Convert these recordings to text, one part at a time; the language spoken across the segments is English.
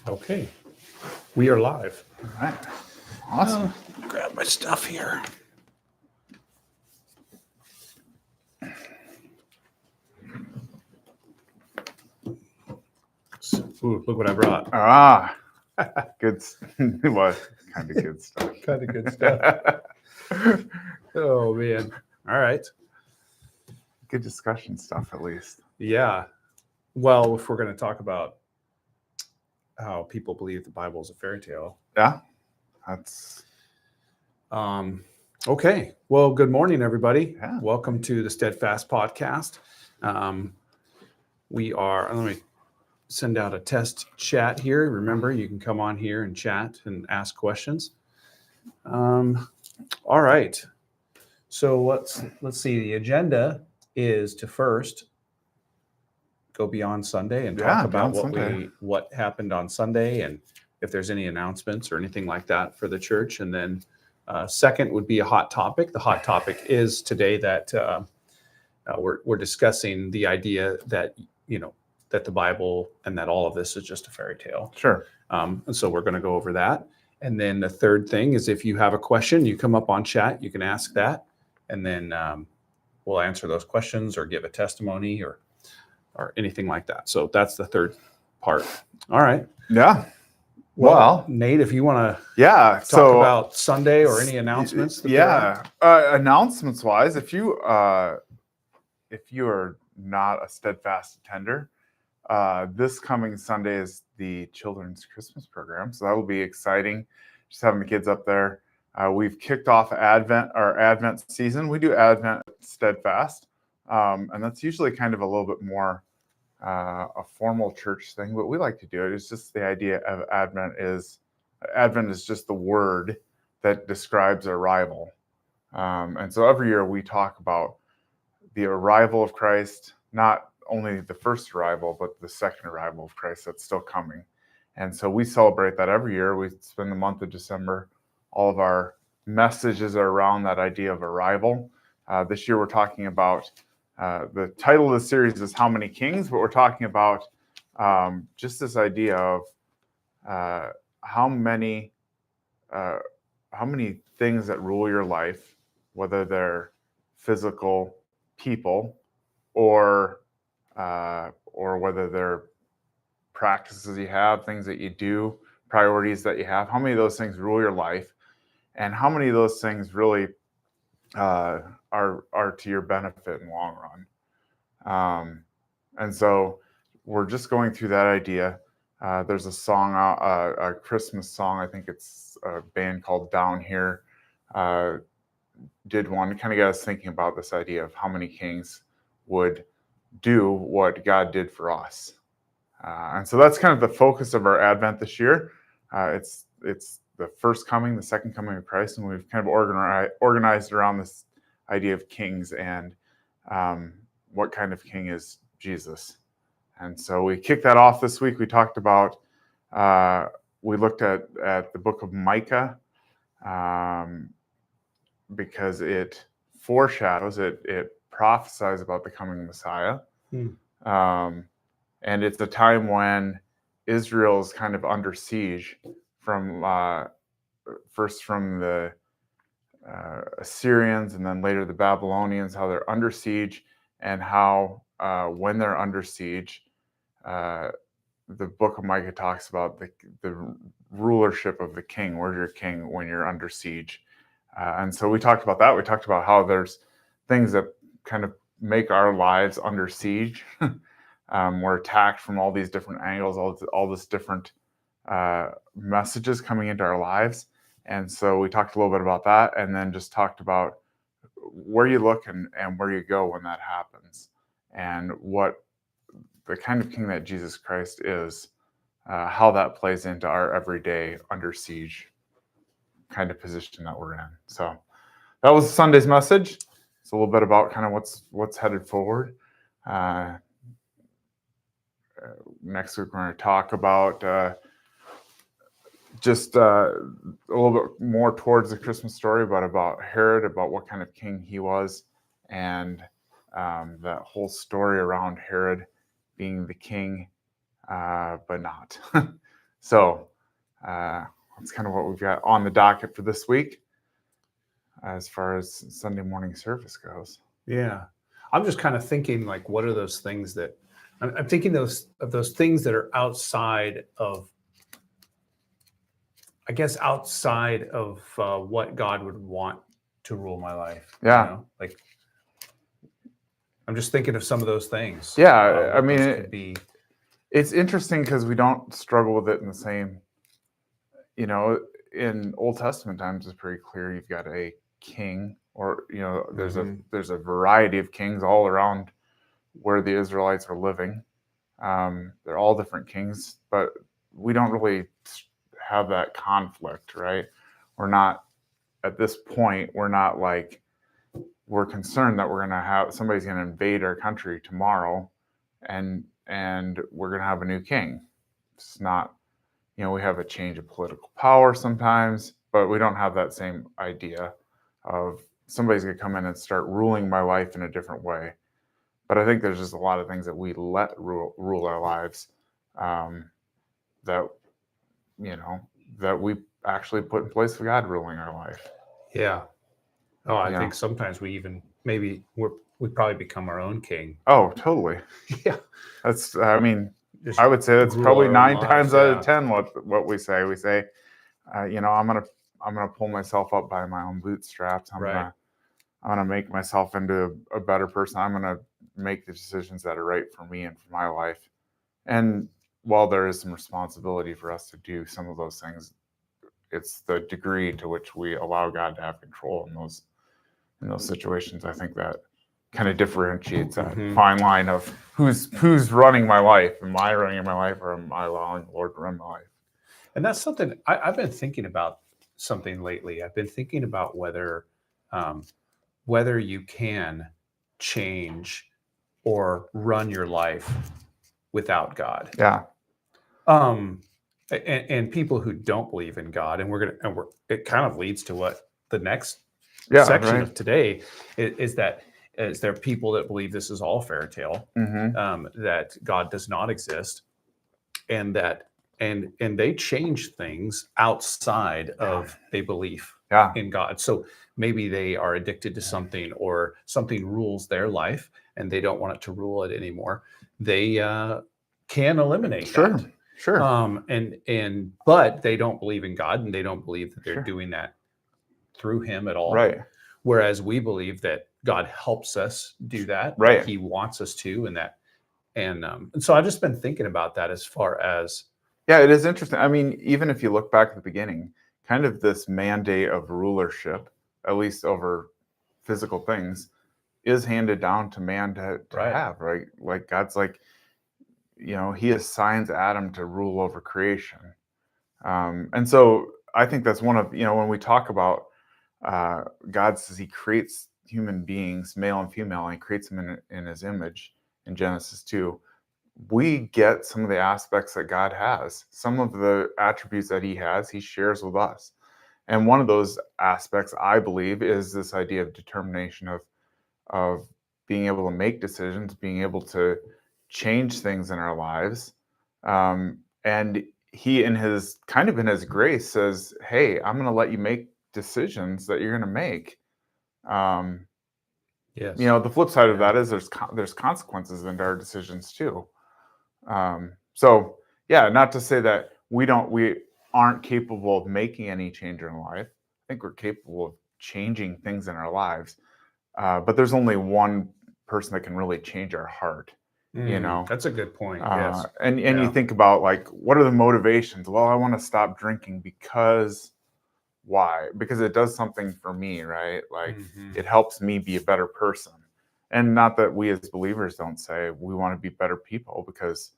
Okay, we are live. All right. Awesome. Grab my stuff here. Ooh, look what I brought. Good. Well, kind of good stuff. Kind of good stuff. Oh, man. All right. Good discussion stuff, at least. Yeah. Well, if we're going to talk about how people believe the Bible is a fairy tale. Yeah, that's Okay. Well, good morning, everybody. Yeah. Welcome to the Steadfast podcast. We are, let me send out a test chat here. Remember, you can come on here and chat and ask questions. All right. So let's see. The agenda is to first go beyond Sunday and talk about what happened on Sunday and if there's any announcements or anything like that for the church. And then second would be a hot topic. The hot topic is today that we're discussing the idea that that the Bible and that all of this is just a fairy tale. Sure. And so we're going to go over that. And then the third thing is if you have a question, you come up on chat, you can ask that. And then we'll answer those questions or give a testimony or anything like that. So that's the third part. All right. Yeah. Well, Nate, if you want to talk about Sunday or any announcements. Announcements wise, if you are not a Steadfast attender, this coming Sunday is the children's Christmas program. So that will be exciting. Just having the kids up there. We've kicked off Advent season. We do Advent Steadfast. And that's usually kind of a little bit more a formal church thing, but we like to do it. It's just the idea of Advent is just the word that describes arrival. And so every year we talk about the arrival of Christ, not only the first arrival, but the second arrival of Christ that's still coming. And so we celebrate that every year. We spend the month of December. All of our messages are around that idea of arrival. This year we're talking about the title of the series is How Many Kings, but we're talking about just this idea of how many things that rule your life, whether they're physical people or whether they're practices you have, things that you do, priorities that you have, how many of those things rule your life, and how many of those things really are to your benefit in the long run. And so we're just going through that idea. There's a song, a Christmas song, I think it's a band called Down Here, did one, kind of got us thinking about this idea of how many kings would do what God did for us. And so that's kind of the focus of our Advent this year. It's the first coming, the second coming of Christ, and we've kind of organized around this idea of kings and what kind of king is Jesus. And so we kicked that off this week. We talked about, we looked at the book of Micah because it foreshadows, it prophesies about the coming Messiah. And it's a time when Israel is kind of under siege from first from the Assyrians and then later the Babylonians, how they're under siege, and how when they're under siege, the book of Micah talks about the rulership of the king. Where's your king when you're under siege? And so we talked about that. We talked about how there's things that kind of make our lives under siege. We're attacked from all these different angles, all this different messages coming into our lives. And so we talked a little bit about that, and then just talked about where you look and where you go when that happens, and what the kind of king that Jesus Christ is, how that plays into our everyday under siege kind of position that we're in. So that was Sunday's message. It's a little bit about kind of what's headed forward. Next week we're going to talk about just a little bit more towards the Christmas story, but about Herod, about what kind of king he was, and that whole story around Herod being the king, but not. So that's kind of what we've got on the docket for this week as far as Sunday morning service goes. Yeah. I'm just kind of thinking, like, what are those things that I'm thinking of those things that are outside of, I guess, outside of what God would want to rule my life. Yeah. Like, I'm just thinking of some of those things. Yeah. I what mean, those could be. It's interesting because we don't struggle with it in the same, in Old Testament times, it's pretty clear you've got a king, or, there's a variety of kings all around where the Israelites are living. They're all different kings, but we don't really have that conflict, right? We're not, at this point, we're not like, we're concerned that somebody's going to invade our country tomorrow and we're going to have a new king. It's not, we have a change of political power sometimes, but we don't have that same idea of somebody's going to come in and start ruling my life in a different way. But I think there's just a lot of things that we let rule our lives that we actually put in place of God ruling our life. Yeah. Oh, I think sometimes we probably become our own king. Oh, totally. Yeah. That's, I would say that's probably 9 times out of 10 what we say. We say, I'm gonna pull myself up by my own bootstraps. I'm gonna make myself into a better person. I'm gonna make the decisions that are right for me and for my life. And while there is some responsibility for us to do some of those things, it's the degree to which we allow God to have control in those situations. I think that kind of differentiates that fine line of who's running my life. Am I running my life, or am I allowing the Lord to run my life? And that's something I've been thinking about something lately. I've been thinking about whether you can change or run your life without God. Yeah. And people who don't believe in God, it kind of leads to what the next section of today is that there are people that believe this is all fairy tale, that God does not exist, and that and they change things outside of a belief in God. So maybe they are addicted to something, or something rules their life and they don't want it to rule it anymore. They can eliminate that. Sure. But they don't believe in God, and they don't believe that they're doing that through Him at all. Right. Whereas we believe that God helps us do that. Right. That He wants us to, and so I've just been thinking about that as far as. Yeah, it is interesting. I mean, even if you look back at the beginning, kind of this mandate of rulership, at least over physical things, is handed down to man to have, right? Like God's like, He assigns Adam to rule over creation. And so I think that's one of, when we talk about God says He creates human beings, male and female, and He creates them in His image in Genesis 2. We get some of the aspects that God has. Some of the attributes that He has, He shares with us. And one of those aspects, I believe, is this idea of determination of being able to make decisions, being able to change things in our lives. And He, in His grace, says, hey, I'm going to let you make decisions that you're going to make. Yes. The flip side of that is there's consequences into our decisions too. So yeah, not to say that we aren't capable of making any change in life. I think we're capable of changing things in our lives. But there's only one person that can really change our heart. That's a good point. Yes. And you think about, like, what are the motivations? Well, I want to stop drinking because why? Because it does something for me, right? Like it helps me be a better person. And not that we as believers don't say we want to be better people, because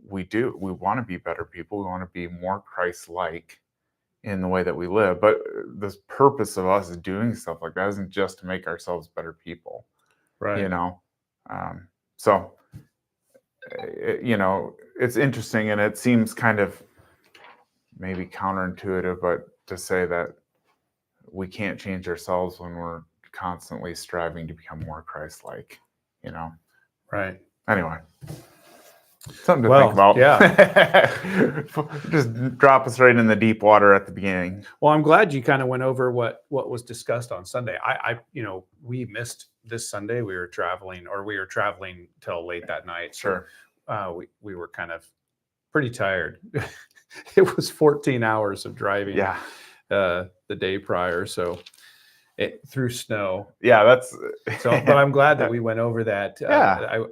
we do. We want to be better people. We want to be more Christ-like in the way that we live. But the purpose of us doing stuff like that isn't just to make ourselves better people. Right. So, it's interesting, and it seems kind of maybe counterintuitive, but to say that we can't change ourselves when we're constantly striving to become more Christ-like, Right. Anyway. Something to Well, think about. yeah. Just drop us right in the deep water at the beginning. Well, I'm glad you kind of went over what was discussed on Sunday. We missed this Sunday. We were traveling till late that night. Sure. So we were kind of pretty tired. It was 14 hours of driving. Yeah. The day prior, so through snow. Yeah, that's so. But I'm glad that we went over that. Yeah.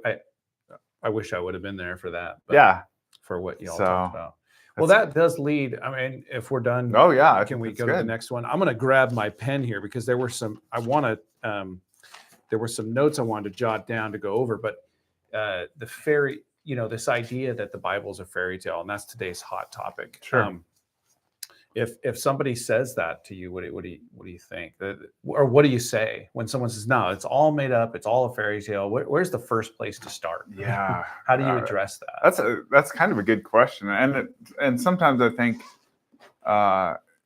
I wish I would have been there for that. But yeah. For what y'all talked about. Well, that's- that does lead. I mean, if we're done, Oh yeah, I can think we that's go to the good. next one? I'm going to grab my pen here because there were some. There were some notes I wanted to jot down to go over, but the fairy, this idea that the Bible is a fairy tale, and that's today's hot topic. Sure. If somebody says that to you, what do you think? Or what do you say when someone says, "No, it's all made up. It's all a fairy tale"? Where's the first place to start? Yeah. How do you address that? That's kind of a good question, and sometimes I think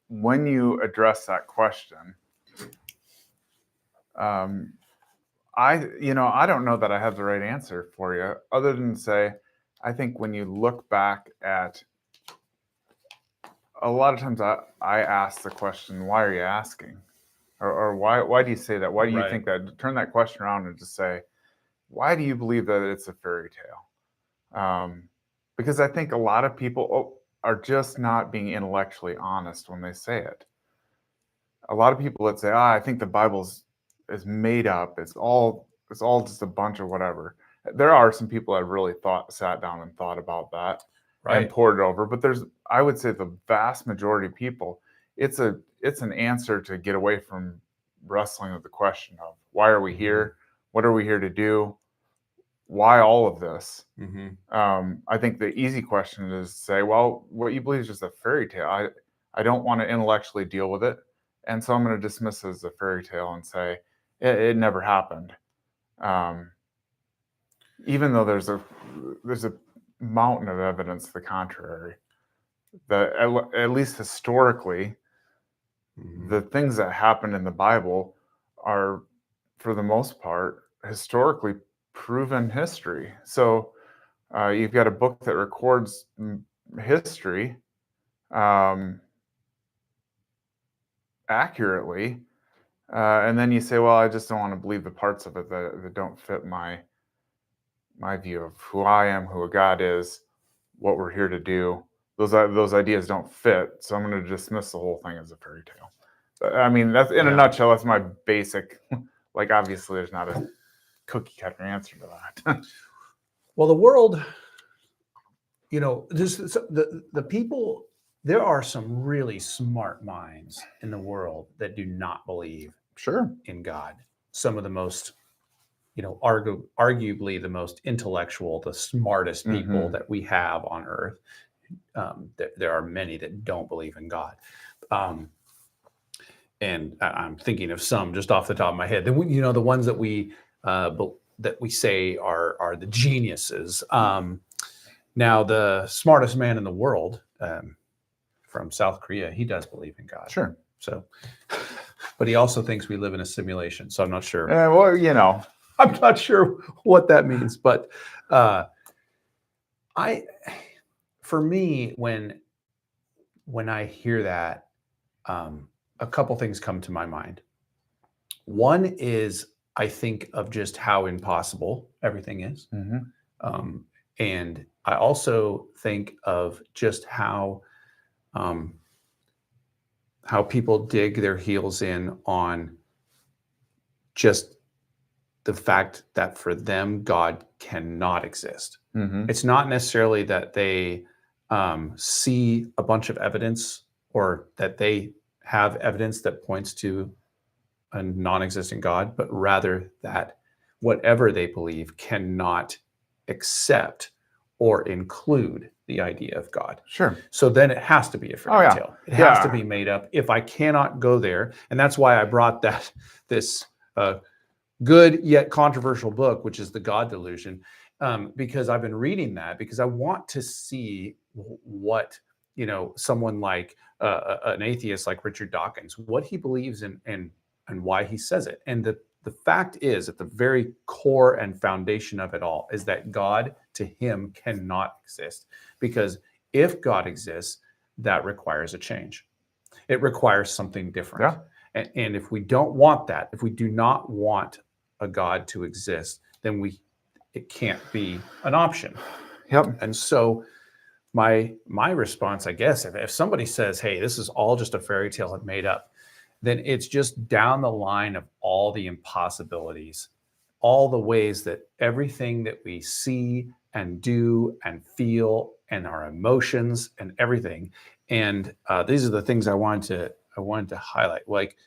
when you address that question, I don't know that I have the right answer for you, other than to say, I think when you look back at a lot of times I ask the question, why are you asking? Or why do you say that? Why do you Right. think that? Turn that question around and just say, why do you believe that it's a fairy tale? Because I think a lot of people are just not being intellectually honest when they say it. A lot of people that say, I think the Bible's is made up. It's all just a bunch of whatever. There are some people that really sat down and thought about that. Right. And poured it over. But I would say the vast majority of people, it's an answer to get away from wrestling with the question of why are we here? What are we here to do? Why all of this? I think the easy question is to say, well, what you believe is just a fairy tale. I don't want to intellectually deal with it. And so I'm going to dismiss it as a fairy tale and say it never happened. Even though there's a mountain of evidence to the contrary, that at least historically, the things that happen in the Bible are, for the most part, historically proven history. So you've got a book that records history accurately, and then you say, well, I just don't want to believe the parts of it that don't fit my view of who I am, who a God is, what we're here to do. Those ideas don't fit, so I'm going to dismiss the whole thing as a fairy tale. I mean, that's in a nutshell. That's my basic. Like, obviously, there's not a cookie cutter answer to that. Well, the world, just the people. There are some really smart minds in the world that do not believe in God. Some of the most, arguably the most intellectual, the smartest people that we have on earth. There are many that don't believe in God. And I'm thinking of some just off the top of my head. The ones that we say are the geniuses. Now, the smartest man in the world, from South Korea, he does believe in God. Sure. So, but he also thinks we live in a simulation. So I'm not sure. Well, I'm not sure what that means. But for me, when I hear that, a couple things come to my mind. One is I think of just how impossible everything is. And I also think of just how people dig their heels in on just the fact that for them, God cannot exist. It's not necessarily that they see a bunch of evidence or that they have evidence that points to a non-existent God, but rather that whatever they believe cannot accept or include the idea of God. Sure. So then it has to be a fairy tale. It has to be made up. If I cannot go there, and that's why I brought this good yet controversial book, which is The God Delusion, because I've been reading that because I want to see what someone like an atheist like Richard Dawkins, what he believes in and why he says it. And the the fact is, at the very core and foundation of it all, is that God to him cannot exist. Because if God exists, that requires a change. It requires something different. Yeah. And if we don't want that, if we do not want a God to exist, then it can't be an option. Yep. And so my response, I guess, if somebody says, hey, this is all just a fairy tale I've made up, then it's just down the line of all the impossibilities, all the ways that everything that we see and do and feel and our emotions and everything. And these are the things I wanted to highlight, like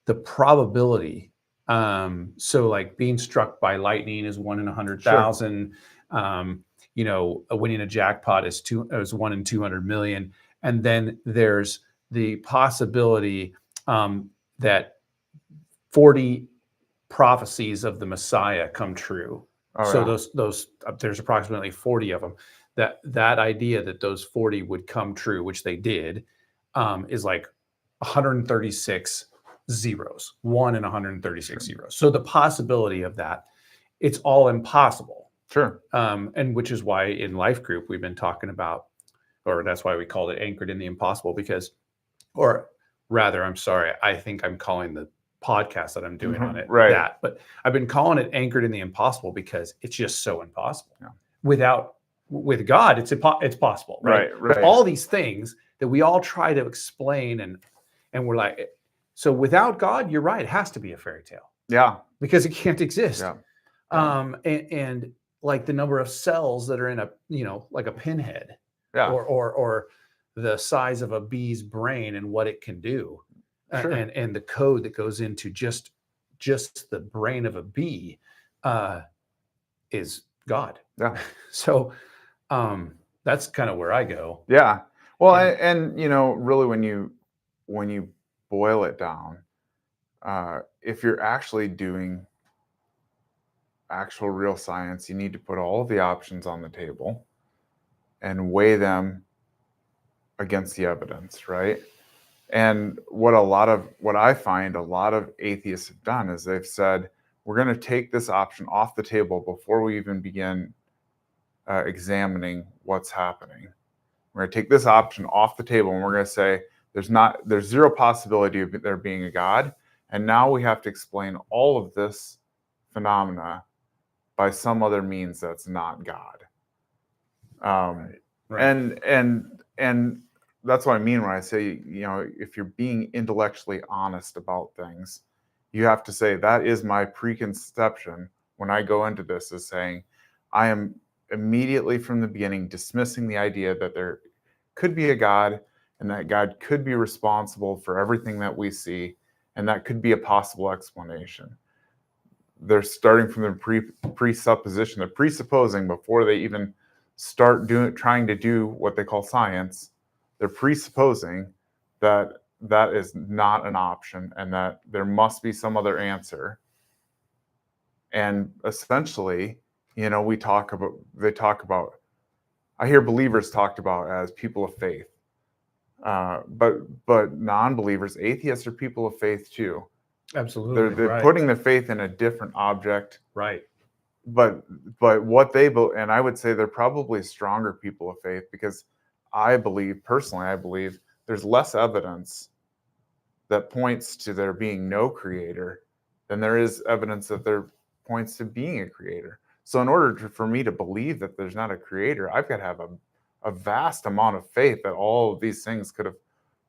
the probability. So like being struck by lightning is 1 in 100,000. Winning a jackpot is 1 in 200 million. And then there's the possibility that 40 prophecies of the Messiah come true. Those there's approximately 40 of them. That idea that those 40 would come true, which they did, is like 136 zeros, 1 in 136 zeros. So the possibility of that, it's all impossible. Sure. And which is why in Life Group we've been talking about, or that's why we called it Anchored in the Impossible, because, or rather, I'm sorry, I think I'm calling the podcast that I'm doing on it that, but I've been calling it Anchored in the Impossible because it's just so impossible. Yeah. With God, it's possible, right? But all these things that we all try to explain, and we're like, so without God, you're right, it has to be a fairy tale. Yeah. Because it can't exist. Yeah. And like the number of cells that are in like a pinhead, or the size of a bee's brain and what it can do. Sure. And the code that goes into just the brain of a bee is God. Yeah. So that's kind of where I go. Yeah. Well, and really when you boil it down, if you're actually doing actual real science, you need to put all of the options on the table and weigh them against the evidence, right? And what I find a lot of atheists have done is they've said, we're going to take this option off the table before we even begin examining what's happening. We're going to take this option off the table and we're going to say there's zero possibility of there being a God. And now we have to explain all of this phenomena by some other means that's not God. And that's what I mean when I say, if you're being intellectually honest about things, you have to say that is my preconception when I go into this, is saying I am immediately from the beginning dismissing the idea that there could be a God and that God could be responsible for everything that we see, and that could be a possible explanation. They're starting from the presupposition, they're presupposing before they even start trying to do what they call science. They're presupposing that that is not an option and that there must be some other answer. And essentially, they talk about, I hear believers talked about as people of faith. But non-believers, atheists are people of faith too. Absolutely. They're putting their faith in a different object. Right. But what they believe, and I would say they're probably stronger people of faith, because I believe there's less evidence that points to there being no creator than there is evidence that there points to being a creator. So in order for me to believe that there's not a creator, I've got to have a vast amount of faith that all of these things could have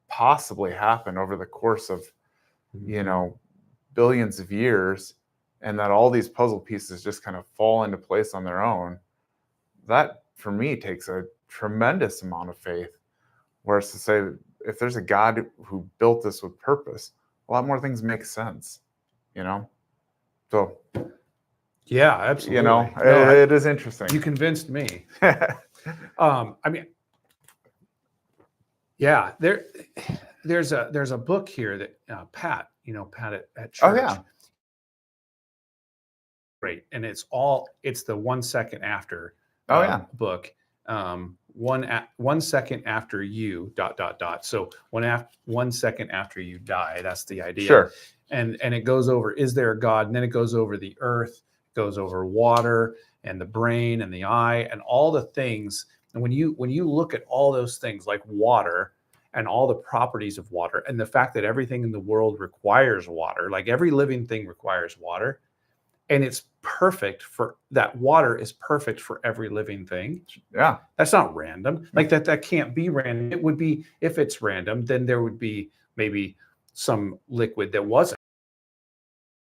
possibly happened over the course of, billions of years, and that all these puzzle pieces just kind of fall into place on their own. That, for me, takes a tremendous amount of faith. Whereas to say, if there's a God who built this with purpose, a lot more things make sense, So, yeah, absolutely. It is interesting. You convinced me. Yeah, there's a book here that Pat at church. Oh yeah. Great. And it's the 1 second after book. 1 second after you ... So 1 second after you die. That's the idea. Sure. and it goes over, is there a God? And then it goes over the earth, goes over water and the brain and the eye and all the things. And when you look at all those things like water and all the properties of water and the fact that everything in the world requires water, like every living thing requires water, and it's perfect for that water is perfect for every living thing. Yeah. That's not random. Like that can't be random. It would be, if it's random, then there would be maybe some liquid that wasn't.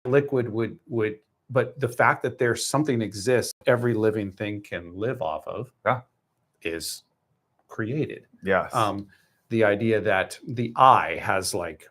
Liquid would but the fact that there's something exists every living thing can live off of Yeah. is created. Yes. The idea that the eye has like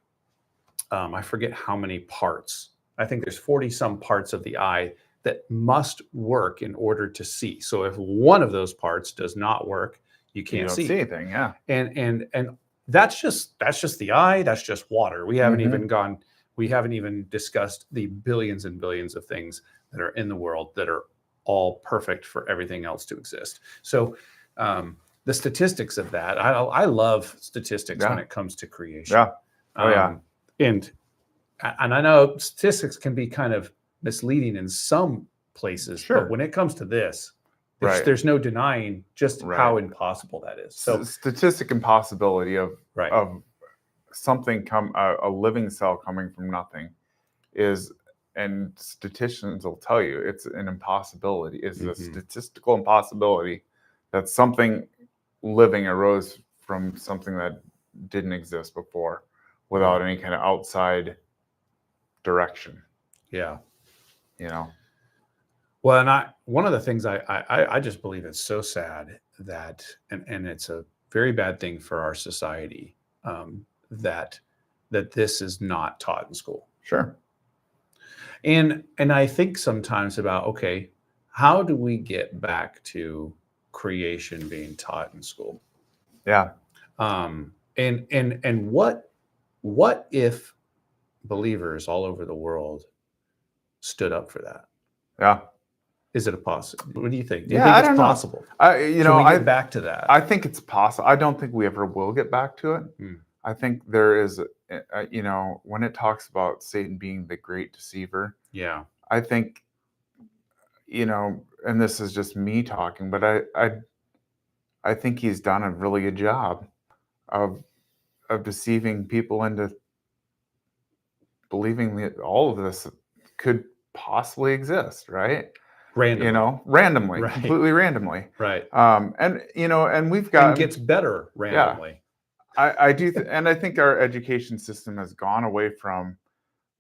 I forget how many parts. I think there's 40 some parts of the eye that must work in order to see. So if one of those parts does not work, you you can't don't see. see anything. Yeah. And that's just the eye. That's just water. We haven't Mhm. even discussed the billions and billions of things that are in the world that are all perfect for everything else to exist. So the statistics of that, I love statistics when Yeah. it comes to creation. Yeah. Oh, yeah. And I know statistics can be kind of misleading in some places, but Sure. when it comes to this, Right. there's no denying just Right. how impossible that is. So Statistic impossibility of right. something a living cell coming from nothing is, and statisticians will tell you it's an impossibility. It's a statistical impossibility that something living arose from something that didn't exist before without any kind of outside direction. Yeah. You know. Well, and one of the things I just believe it's so sad that, and it's a very bad thing for our society, that this is not taught in school. Sure. And I think sometimes about, okay, how do we get back to creation being taught in school? Yeah. And what if believers all over the world stood up for that? Yeah. Is it a possible? What do you think? Do you Yeah. think I it's don't know. possible? Can we get back to that? I think it's possible. I don't think we ever will get back to it. I think there is, when it talks about Satan being the great deceiver, Yeah. I think, and this is just me talking, but I think he's done a really good job of deceiving people into believing that all of this could possibly exist, right? Randomly. Randomly, Right. completely randomly. Right. And we've And got gets better randomly. I do, and I think our education system has gone away from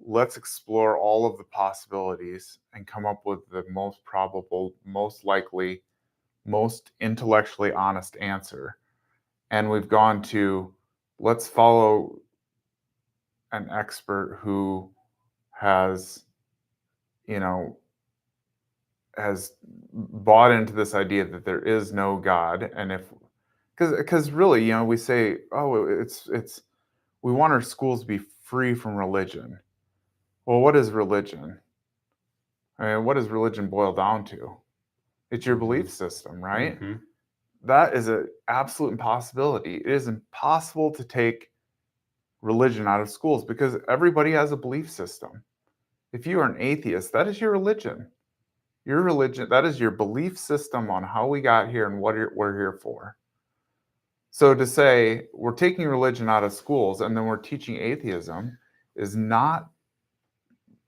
let's explore all of the possibilities and come up with the most probable, most likely, most intellectually honest answer. And we've gone to let's follow an expert who has, you know, has bought into this idea that there is no God. And because really, we say, oh, it's we want our schools to be free from religion. Well, what is religion? I mean, what does religion boil down to? It's your belief system, right? That is an absolute impossibility. It is impossible to take religion out of schools because everybody has a belief system. If you are an atheist, that is your religion. Your religion, that is your belief system on how we got here and what we're here for. So to say we're taking religion out of schools and then we're teaching atheism is not,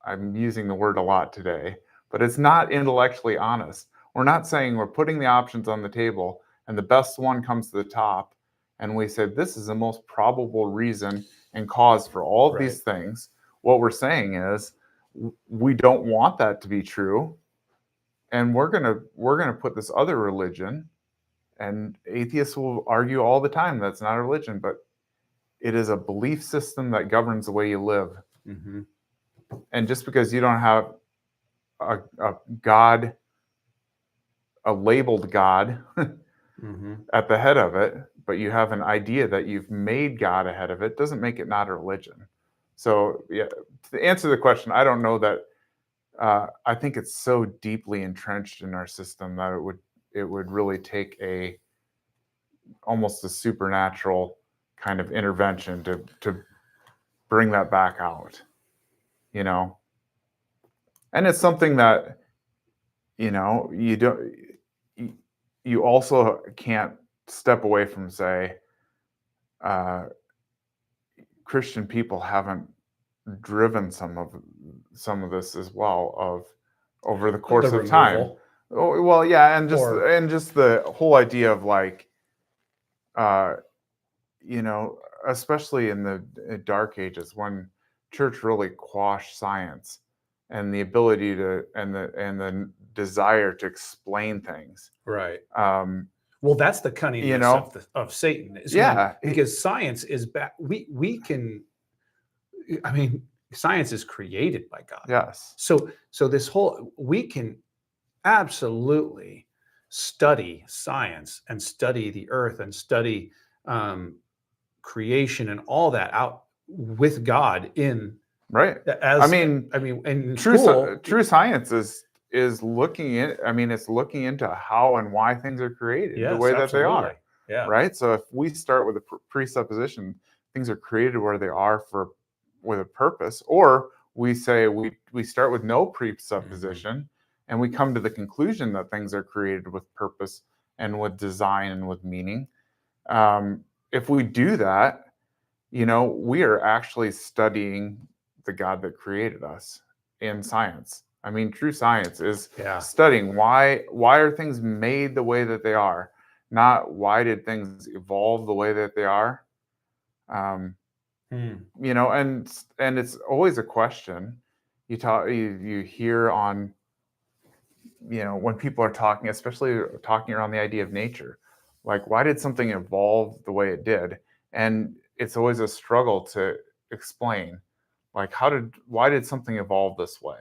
I'm using the word a lot today, but it's not intellectually honest. We're not saying we're putting the options on the table and the best one comes to the top and we say this is the most probable reason and cause for all of these things. What we're saying is we don't want that to be true, and we're gonna put this other religion, and atheists will argue all the time that's not a religion, but it is a belief system that governs the way you live. And just because you don't have a God, a labeled God at the head of it, but you have an idea that you've made God ahead of it, doesn't make it not a religion. So yeah, to answer the question, I don't know that. I think it's so deeply entrenched in our system that it would really take almost a supernatural kind of intervention to bring that back out. you know, and it's something that, you know, you also can't step away from, say, uh, Christian people haven't driven some of this as well of over the course The of time. removal. Oh, well, yeah, and Or- just the whole idea of like, uh, you know, especially in the dark ages when church really quashed science and the ability to and the desire to explain things. Right. Um, Well, that's the cunningness you know, of Satan. Is yeah, because science is back. We can. I mean, science is created by God. yes, So this whole we can absolutely study science and study the earth and study um, creation and all that out with God in right. as I mean, in school. true science is looking at. I mean, it's looking into how and why things are created the Yes, way that they absolutely. are. Yeah. Right. So if we start with a presupposition, things are created where they are with a purpose, or we say we start with no presupposition and we come to the conclusion that things are created with purpose and with design and with meaning. If we do that, you know, we are actually studying the God that created us in science. I mean, true science is Yeah. studying why are things made the way that they are, not why did things evolve the way that they are. You know, and it's always a question. You hear on, you know, when people are talking, especially talking around the idea of nature, like why did something evolve the way it did? And it's always a struggle to explain, like why did something evolve this way?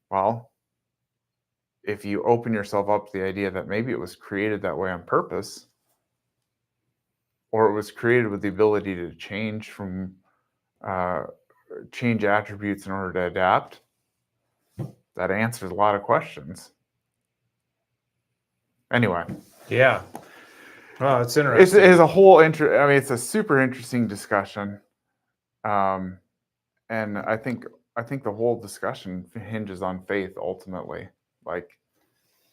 Well, if you open yourself up to the idea that maybe it was created that way on purpose, or it was created with the ability to uh, change attributes in order to adapt, that answers a lot of questions. Anyway, Yeah. Oh, it's interesting. It's a whole I mean, it's a super interesting discussion, and I think the whole discussion hinges on faith ultimately. Like,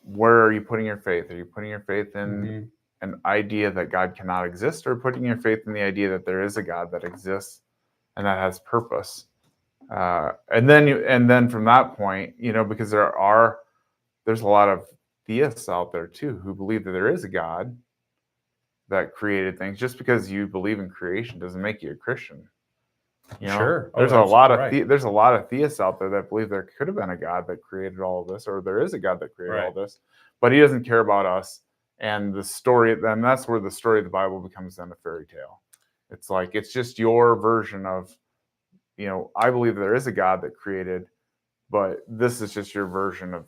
where are you putting your faith? Are you putting your faith in an idea that God cannot exist, or putting your faith in the idea that there is a God that exists and that has purpose? And then from that point, you know, because there's a lot of theists out there too who believe that there is a God that created things. Just because you believe in creation doesn't make you a Christian. You know, Sure. there's a lot of theists out there that believe there could have been a God that created all of this, or there is a God that created all this, but he doesn't care about us. And the story, then that's where the story of the Bible becomes then a fairy tale. It's like, it's just your version of, you know, I believe there is a God that created, but this is just your version of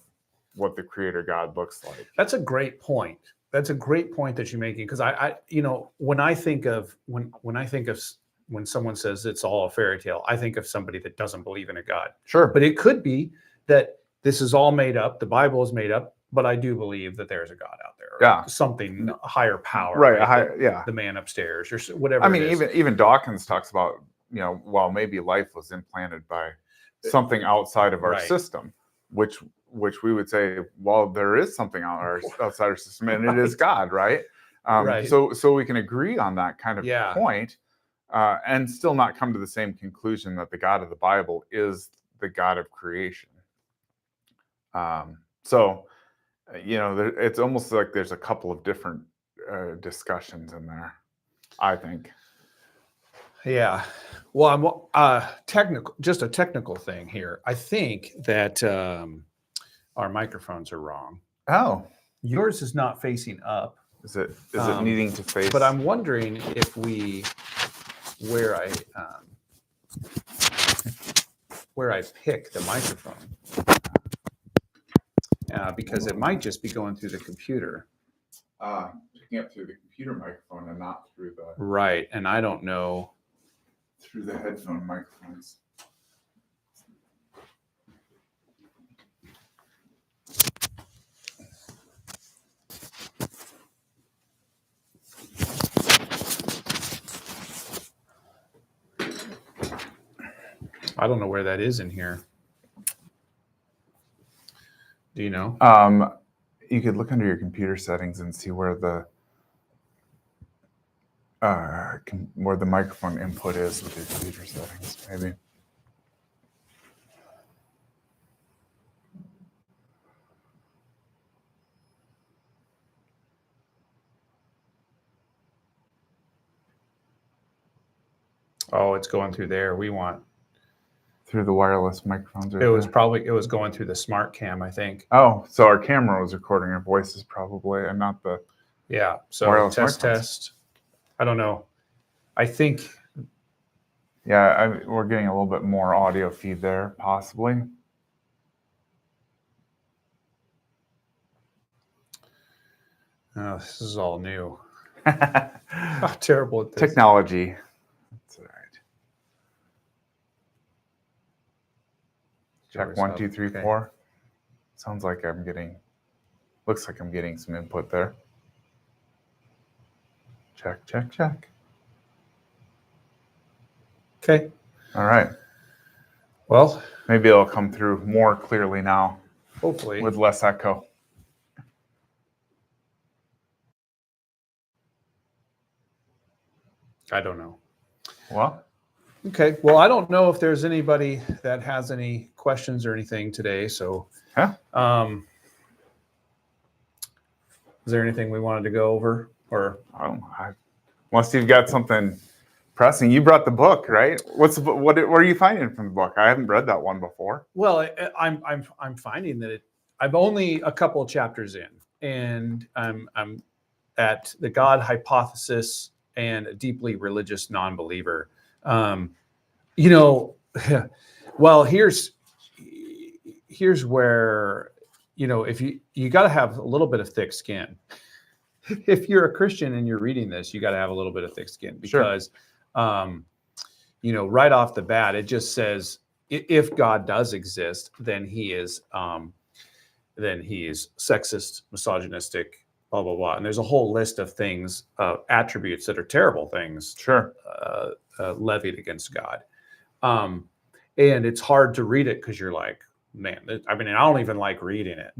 what the creator God looks like. That's a great point. That's a great point that you're making, because I you know, when I think of when someone says it's all a fairy tale, I think of somebody that doesn't believe in a God. Sure. But it could be that this is all made up, the Bible is made up, but I do believe that there's a God out there. Yeah. Something, a higher power. Right. Yeah. The man upstairs or whatever. I mean, even Dawkins talks about, you know, well, maybe life was implanted by something outside of our system, which we would say, well, there is something outside our system, and it is God, right? So we can agree on that kind of point, and still not come to the same conclusion that the God of the Bible is the God of creation. So, you know, it's almost like there's a couple of different discussions in there, I think. Yeah. Well, I'm just a technical thing here. I think that our microphones are wrong. Oh, yours is not facing up. Is it needing to face? But I'm wondering if where I pick the microphone, because it might just be going through the computer. Picking up through the computer microphone and not through the right, and I don't know through the headphone microphones. I don't know where that is in here. Do you know? You could look under your computer settings and see where the microphone input is with your computer settings, maybe. Oh, it's going through there. We want Through the wireless microphones. it was going through the smart cam, I think. Oh, so our camera was recording our voices probably, and not the So wireless test microphones. test. I don't know. I think we're getting a little bit more audio feed there, possibly. oh, this is all new. How terrible at this. Technology. That's all right. Check 1, 2, 3, 4. Sounds like looks like I'm getting some input there. Check, check, check. Okay. All right. Well, maybe it'll come through more clearly now. Hopefully. With less echo. I don't know. Well, okay. Well, I don't know if there's anybody that has any questions or anything today. So, is there anything we wanted to go over? Or unless you've got something pressing. You brought the book, right? What are you finding from the book? I haven't read that one before. Well, I'm finding that I'm only a couple of chapters in, and I'm at the God hypothesis and a deeply religious non-believer. Well, here's where, if you got to have a little bit of thick skin. If you're a Christian and you're reading this, you got to have a little bit of thick skin because, right off the bat, it just says if God does exist, then he is sexist, misogynistic, blah, blah, blah. And there's a whole list of things, attributes that are terrible things levied against God. And it's hard to read it because you're like, man, I don't even like reading it,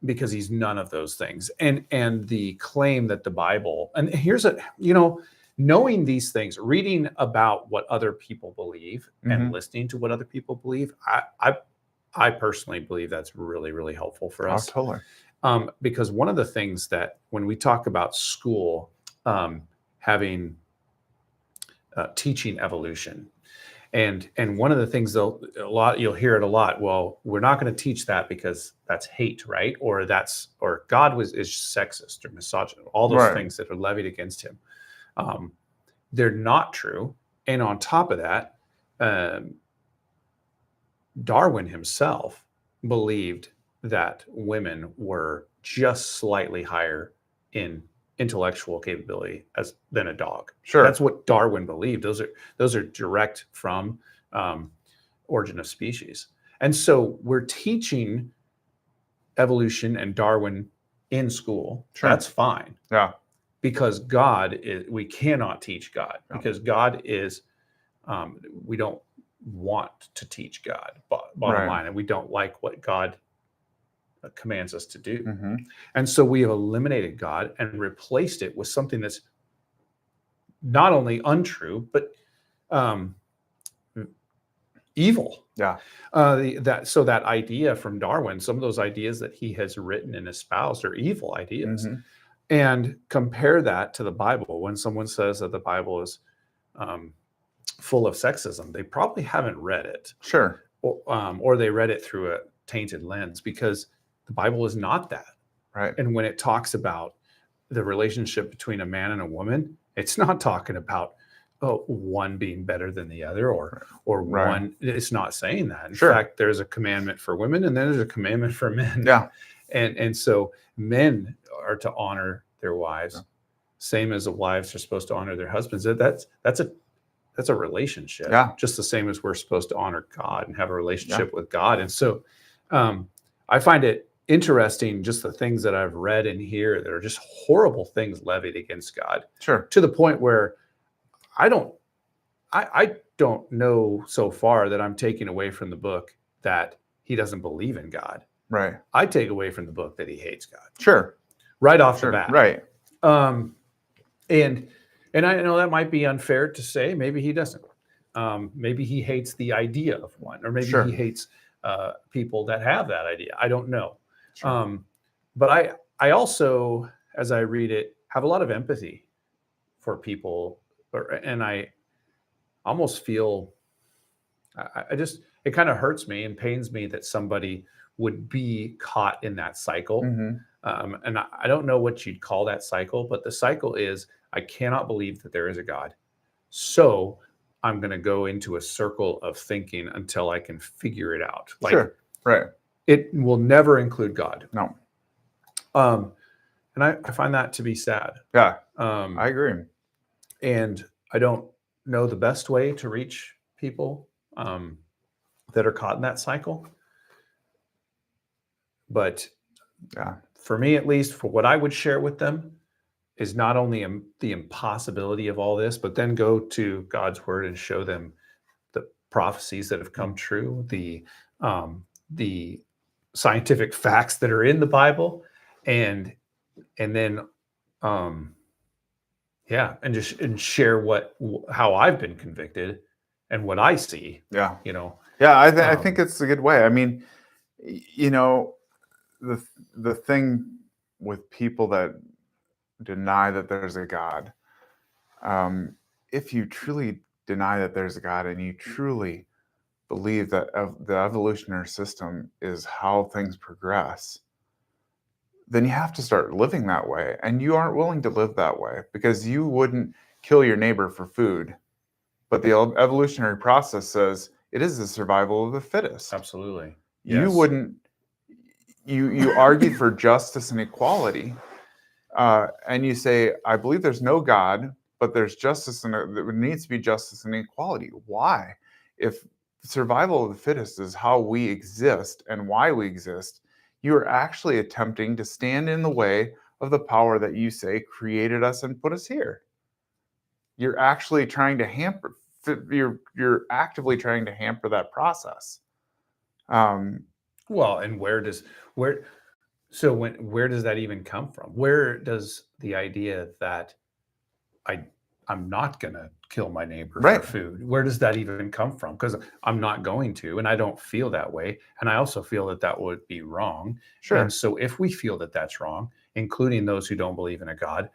because he's none of those things. And the claim that the Bible, and here's knowing these things, reading about what other people believe and listening to what other people believe, I personally believe that's really, really helpful for us. Totally. Because one of the things that when we talk about school, having teaching evolution, and one of the things you'll hear it a lot. Well, we're not going to teach that because that's hate, right? Or God is sexist or misogynist. All those things that are levied against him, they're not true. And on top of that, Darwin himself believed that women were just slightly higher in intellectual capability than a dog. Sure. That's what Darwin believed. Those are direct from Origin of Species. And so we're teaching evolution and Darwin in school. Sure. That's fine. Yeah. Because we cannot teach God because God is, we don't want to teach God, bottom line, and we don't like what God commands us to do. Mm-hmm. And so we have eliminated God and replaced it with something that's not only untrue, but evil. Yeah. That idea from Darwin, some of those ideas that he has written and espoused are evil ideas. Mm-hmm. And compare that to the Bible. When someone says that the Bible is full of sexism, they probably haven't read it. Sure. Or they read it through a tainted lens, because the Bible is not that. Right. And when it talks about the relationship between a man and a woman, it's not talking about one being better than the other or one. It's not saying that. In fact, there's a commandment for women and then there's a commandment for men. Yeah. And so men are to honor their wives, same as the wives are supposed to honor their husbands. That's a relationship. Yeah. Just the same as we're supposed to honor God and have a relationship with God. And so I find it interesting, just the things that I've read in here that are just horrible things levied against God. Sure. To the point where I I don't know so far that I'm taking away from the book that he doesn't believe in God. Right. I take away from the book that he hates God Sure. right off the Sure. bat. Right. Um, and I know that might be unfair to say. Maybe he doesn't. Maybe he hates the idea of one, or maybe Sure. he hates people that have that idea. I don't know. Sure. But I also, as I read it, have a lot of empathy for people, and I almost feel I just it kind of hurts me and pains me that somebody would be caught in that cycle. Mm-hmm. And I don't know what you'd call that cycle, but the cycle is I cannot believe that there is a God. So I'm going to go into a circle of thinking until I can figure it out. Like Sure. Right. it will never include God. No. And I find that to be sad. Yeah. Um, I agree. and I don't know the best way to reach people that are caught in that cycle. But Yeah. for me, at least, for what I would share with them is not only the impossibility of all this, but then go to God's word and show them the prophecies that have come true, the scientific facts that are in the Bible, and then and share how I've been convicted and what I see. Yeah. Yeah, I think it's a good way. I mean, the thing with people that deny that there's a God, if you truly deny that there's a God and you truly believe that the evolutionary system is how things progress, then you have to start living that way. And you aren't willing to live that way because you wouldn't kill your neighbor for food. But the evolutionary process says it is the survival of the fittest. Absolutely. You wouldn't, you argue for justice and equality. And you say, I believe there's no God, but there's justice and there needs to be justice and equality. Why? If survival of the fittest is how we exist and why we exist, you are actually attempting to stand in the way of the power that you say created us and put us here. You're actually trying to hamper. You're actively trying to hamper that process. Well, and where does that even come from? Where does the idea that I'm not going to kill my neighbor for food, where does that even come from? Because I'm not going to, and I don't feel that way. And I also feel that that would be wrong. Sure. And so if we feel that that's wrong, including those who don't believe in a God,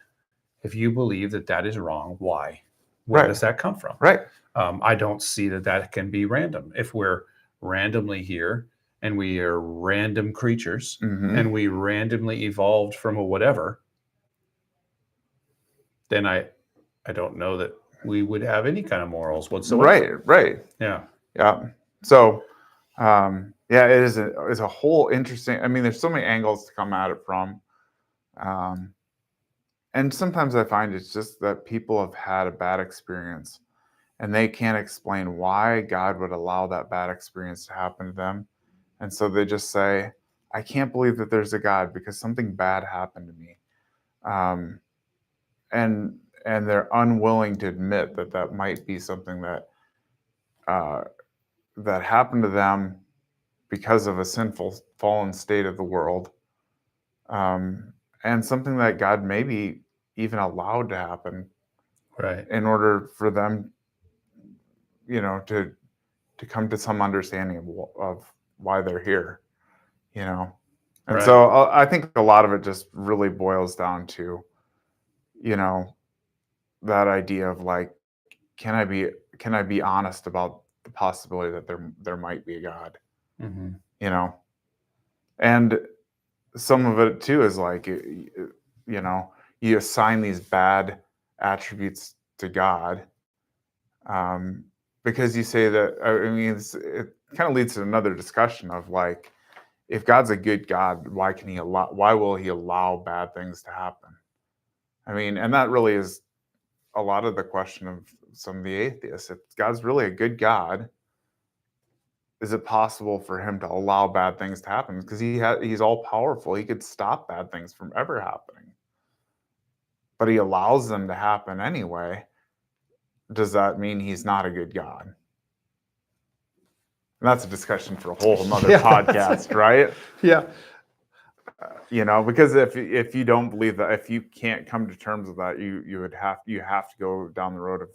if you believe that that is wrong, why? Where does that come from? Right. I don't see that can be random. If we're randomly here and we are random creatures and we randomly evolved from a whatever, then I don't know that we would have any kind of morals whatsoever. Right. Yeah. So, it is a whole interesting. I mean, there's so many angles to come at it from, and sometimes I find it's just that people have had a bad experience, and they can't explain why God would allow that bad experience to happen to them, and so they just say, "I can't believe that there's a God because something bad happened to me," and they're unwilling to admit that might be something that that happened to them because of a sinful, fallen state of the world, and something that God maybe even allowed to happen, right, in order for them, to come to some understanding of why they're here, And right. so I think a lot of it just really boils down to, that idea of like, can I be honest about the possibility that there might be a God, and some of it too is like, you assign these bad attributes to God, because you say that. I mean, it kind of leads to another discussion of like, if God's a good God, why will he allow bad things to happen? I mean, and that really is a lot of the question of some of the atheists. If God's really a good God, is it possible for him to allow bad things to happen? Because he's all powerful. He could stop bad things from ever happening. But he allows them to happen anyway. does that mean he's not a good God? And that's a discussion for a whole nother Yeah. podcast, right? Yeah. Because if you don't believe that, if you can't come to terms with that, you have to go down the road of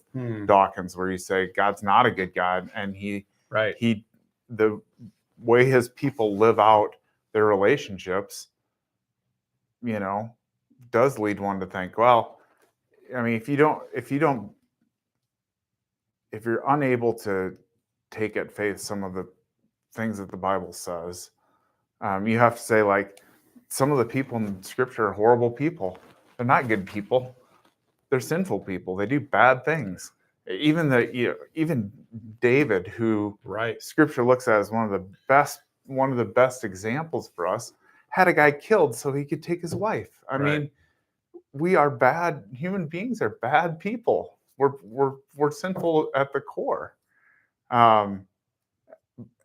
Dawkins, where you say God's not a good God, and Right. the way his people live out their relationships, does lead one to think, well, I mean, if you're unable to take at faith some of the things that the Bible says, you have to say, like, some of the people in Scripture are horrible people. They're not good people. They're sinful people. They do bad things. Even David, who Right. Scripture looks at as one of the best examples for us, had a guy killed so he could take his wife. I mean, we are bad. Human beings are bad people. We're sinful at the core.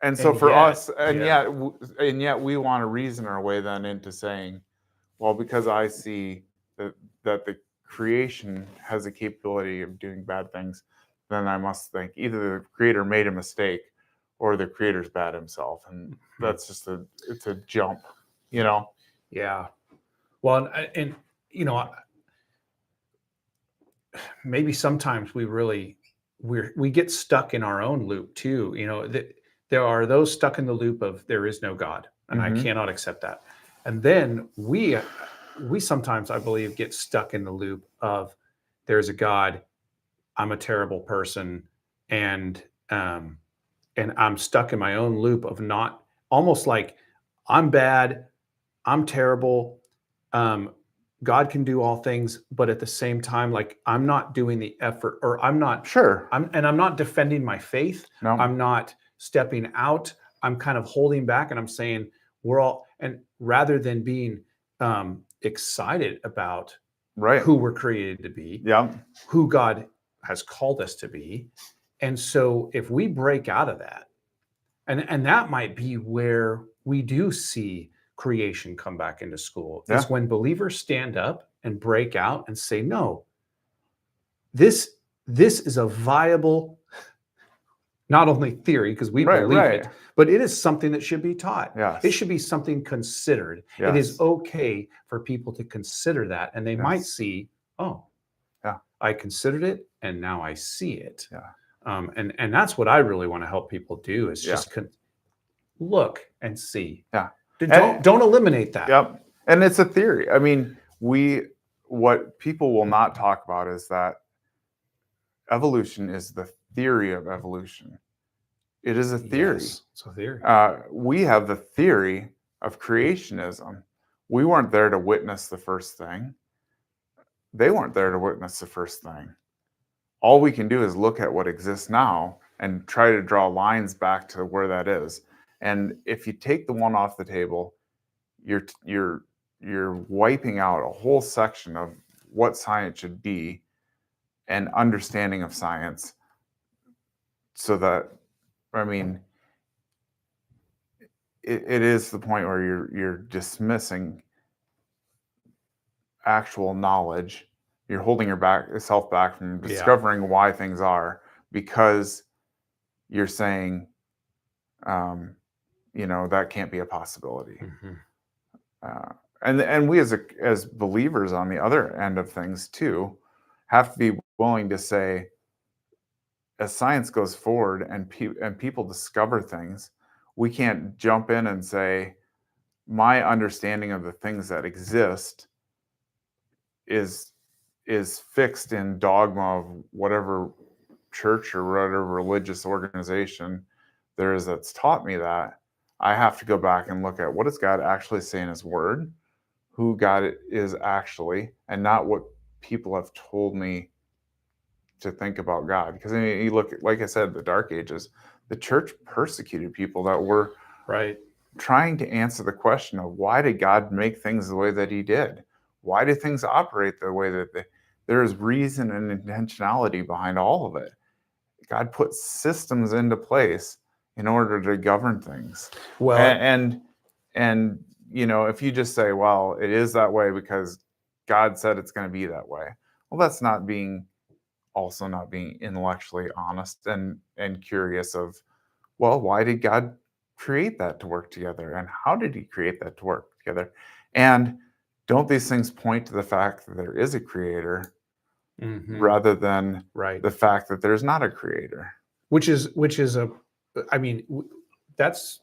And so for us, yet we want to reason our way then into saying, well, because I see that the creation has a capability of doing bad things, then I must think either the creator made a mistake or the creator's bad himself. And that's just it's a jump, Yeah. Well, and maybe sometimes we get stuck in our own loop too. There are those stuck in the loop of there is no God, and I cannot accept that. And then we sometimes, I believe, get stuck in the loop of there's a God, I'm a terrible person, and I'm stuck in my own loop of not, almost like I'm bad, I'm terrible. God can do all things, but at the same time, like I'm not doing the effort, or I'm not Sure. I'm not defending my faith. No. I'm not stepping out. I'm kind of holding back, and I'm saying and rather than being excited about Right. who we're created to be, Yeah. who God has called us to be. And so if we break out of that, and that might be where we do see creation come back into school, is when believers stand up and break out and say, no, this is a viable, not only theory, because we believe it, but it is something that should be taught. Yes. It should be something considered. Yes. It is okay for people to consider that, and they might see, oh, I considered it, and now I see it. And that's what I really want to help people do, is just look and see. Don't eliminate that. Yep. And it's a theory. I mean, what people will not talk about is that evolution is the theory of evolution. It is a theory. Yes, it's a theory. We have the theory of creationism. We weren't there to witness the first thing. They weren't there to witness the first thing. All we can do is look at what exists now and try to draw lines back to where that is. And if you take the one off the table, you're wiping out a whole section of what science should be and understanding of science. So that, I mean, it is the point where you're dismissing actual knowledge. You're holding yourself back from discovering why things are, because you're saying, that can't be a possibility. And we as believers on the other end of things too, have to be willing to say, as science goes forward and people discover things, we can't jump in and say, my understanding of the things that exist is fixed in dogma of whatever church or whatever religious organization there is that's taught me that. I have to go back and look at, what does God actually say in his word, who God is actually, and not what people have told me to think about God. Because I mean, you look at, like I said, the Dark Ages, the church persecuted people that were trying to answer the question of, why did God make things the way that he did? Why do things operate the way that there is reason and intentionality behind all of it? God put systems into place in order to govern things. Well, and if you just say, well, it is that way because God said it's going to be that way. Well, that's not being also not being intellectually honest and curious of, well, why did God create that to work together, and how did he create that to work together? And don't these things point to the fact that there is a creator rather than Right. the fact that there's not a creator? Which is I mean, that's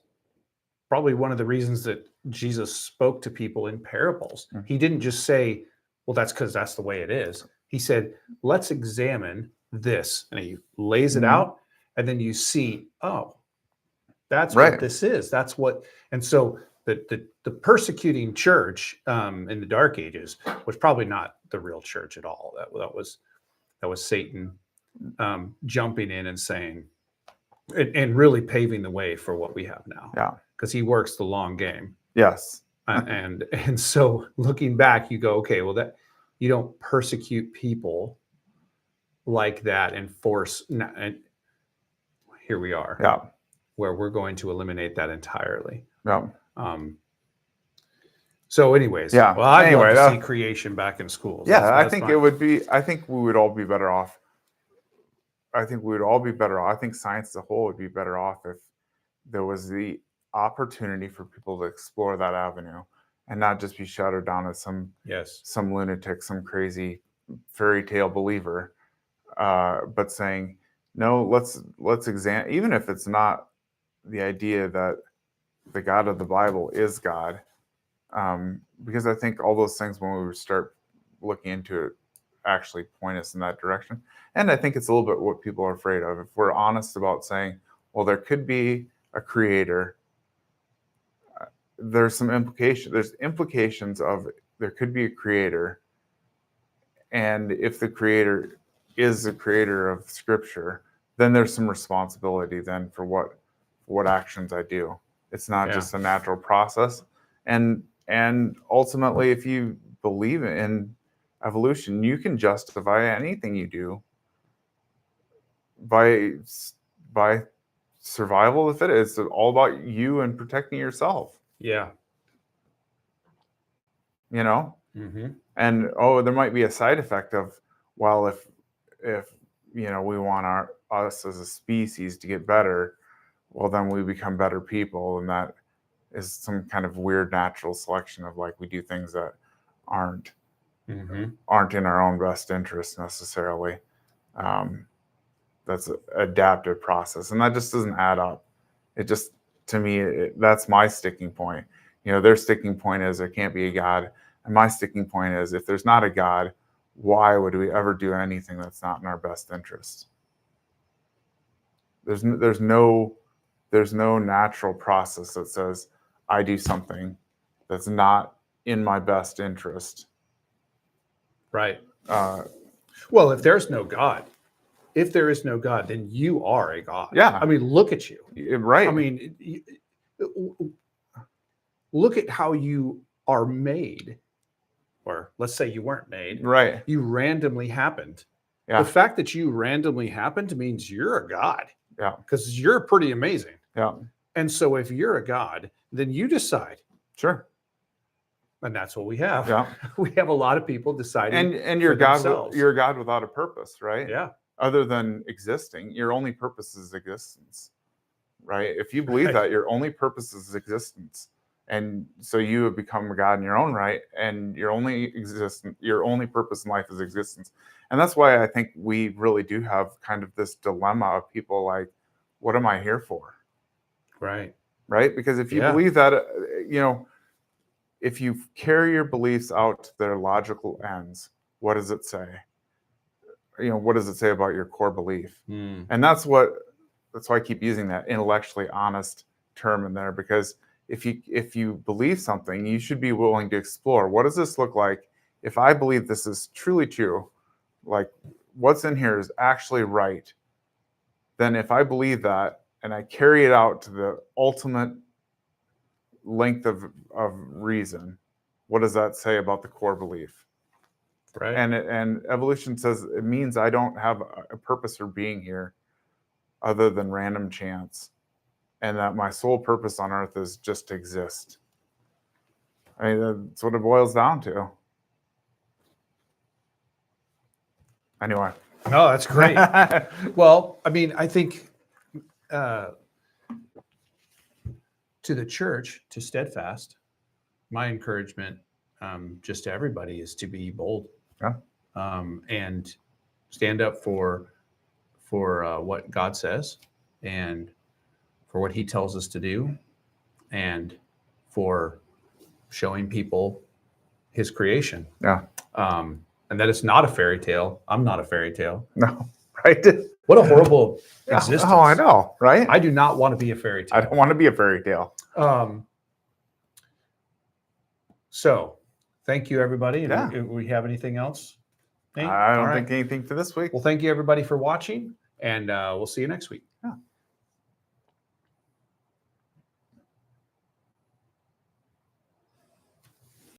probably one of the reasons that Jesus spoke to people in parables. Mm. He didn't just say, well, that's because that's the way it is. He said, let's examine this. And he lays it Mhm. out, and then you see, oh, that's Right. what this is. That's what, and so the persecuting church in the Dark Ages was probably not the real church at all. That was Satan jumping in and saying, and really paving the way for what we have now. Yeah. Because he works the long game. Yes. And so looking back, you go, okay, well, that you don't persecute people like that and force. And here we are, Yeah. where we're going to eliminate that entirely. Yeah. So, anyways, Yeah. well, I'd Anyway, love to see creation back in schools. Yeah, I think it would be. I think we would all be better off. I think we would all be better off. I think science as a whole would be better off if there was the opportunity for people to explore that avenue and not just be shouted down as some lunatic, some crazy fairy tale believer, but saying, no, let's examine, even if it's not the idea that the God of the Bible is God, because I think all those things, when we start looking into it, actually point us in that direction. And I think it's a little bit what people are afraid of. If we're honest about saying, well, there could be a creator, there's implications of there could be a creator, and if the creator is the creator of scripture, then there's some responsibility then for what actions I do. It's not just a natural process. And ultimately, if you believe in evolution, you can justify anything you do by survival of the fittest. It's all about you and protecting yourself. Yeah. You know? Mm-hmm. And there might be a side effect of, well, if we want us as a species to get better, well, then we become better people, and that is some kind of weird natural selection of, like, we do things that aren't in our own best interest necessarily. That's an adaptive process, and that just doesn't add up. It just, to me, that's my sticking point. Their sticking point is there can't be a God, and my sticking point is, if there's not a God, why would we ever do anything that's not in our best interest? There's no natural process that says I do something that's not in my best interest. Right. Well, if there is no God, then you are a God. Yeah. I mean, look at you. Right. I mean, look at how you are made. Or let's say you weren't made. Right. You randomly happened. Yeah. The fact that you randomly happened means you're a God. Yeah. Because you're pretty amazing. Yeah. And so if you're a God, then you decide. Sure. And that's what we have. Yeah. We have a lot of people deciding. And you're God. You're a God without a purpose, right? Yeah. Other than existing, your only purpose is existence, right? If you believe that, your only purpose is existence, and so you have become a God in your own right, and your only purpose in life is existence. And that's why I think we really do have kind of this dilemma of people like, what am I here for? Right. Right? Because if you believe that, if you carry your beliefs out to their logical ends, what does it say? What does it say about your core belief? And that's why I keep using that intellectually honest term in there, because if you believe something, you should be willing to explore, what does this look like if I believe this is truly true, like what's in here is actually right. Then if I believe that and I carry it out to the ultimate length of reason, what does that say about the core belief? Right. And evolution says it means I don't have a purpose for being here other than random chance, and that my sole purpose on earth is just to exist. I mean, that's what it boils down to. Anyway. No, that's great. Well, I mean, I think to the church, to Steadfast, my encouragement just to everybody is to be bold, Yeah. and stand up for what God says and for what He tells us to do, and for showing people His creation. Yeah. And that it's not a fairy tale. I'm not a fairy tale. No. Right. What a horrible Yeah. existence. Oh, I know. Right. I do not want to be a fairy tale. I don't want to be a fairy tale. So thank you, everybody. And Yeah. we have anything else? Nate? I All don't right. think anything for this week. Well, thank you, everybody, for watching, and we'll see you next week.